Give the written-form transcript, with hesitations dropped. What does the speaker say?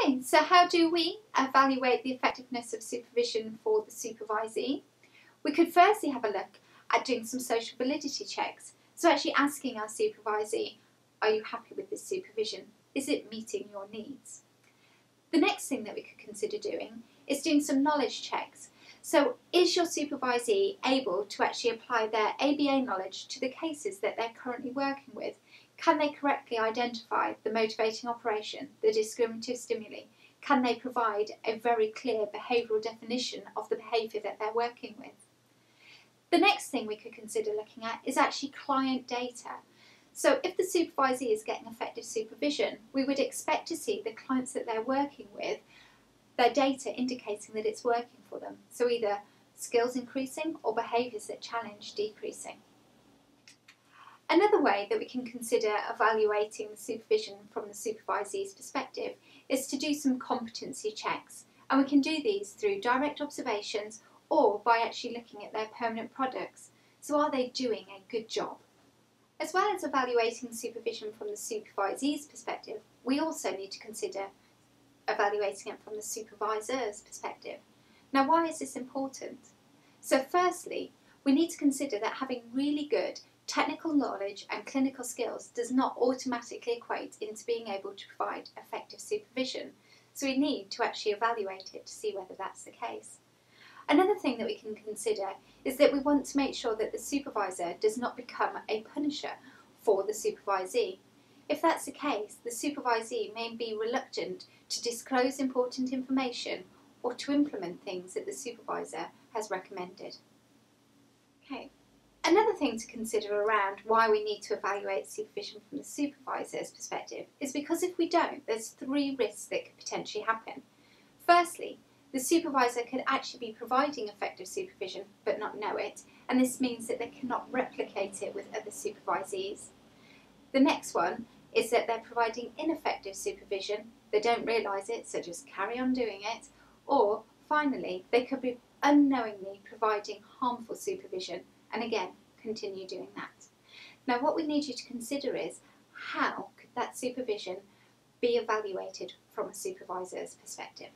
Okay, so how do we evaluate the effectiveness of supervision for the supervisee? We could firstly have a look at doing some social validity checks. So actually asking our supervisee, are you happy with this supervision? Is it meeting your needs? The next thing that we could consider doing is doing some knowledge checks. So is your supervisee able to actually apply their ABA knowledge to the cases that they're currently working with? Can they correctly identify the motivating operation, the discriminative stimuli? Can they provide a very clear behavioural definition of the behaviour that they're working with? The next thing we could consider looking at is actually client data. So if the supervisee is getting effective supervision, we would expect to see the clients that they're working with, their data indicating that it's working for them. So either skills increasing or behaviours that challenge decreasing. Another way that we can consider evaluating the supervision from the supervisee's perspective is to do some competency checks. And we can do these through direct observations or by actually looking at their permanent products. So are they doing a good job? As well as evaluating supervision from the supervisee's perspective, we also need to consider evaluating it from the supervisor's perspective. Now, why is this important? So firstly, we need to consider that having really good technical knowledge and clinical skills does not automatically equate into being able to provide effective supervision. So we need to actually evaluate it to see whether that's the case. Another thing that we can consider is that we want to make sure that the supervisor does not become a punisher for the supervisee. If that's the case, the supervisee may be reluctant to disclose important information or to implement things that the supervisor has recommended. Okay. Another thing to consider around why we need to evaluate supervision from the supervisor's perspective is because if we don't, there's 3 risks that could potentially happen. Firstly, the supervisor could actually be providing effective supervision but not know it, and this means that they cannot replicate it with other supervisees. The next one is that they're providing ineffective supervision, they don't realise it, so just carry on doing it, or finally, they could be unknowingly providing harmful supervision, and again, continue doing that. Now, what we need you to consider is how could that supervision be evaluated from a supervisor's perspective?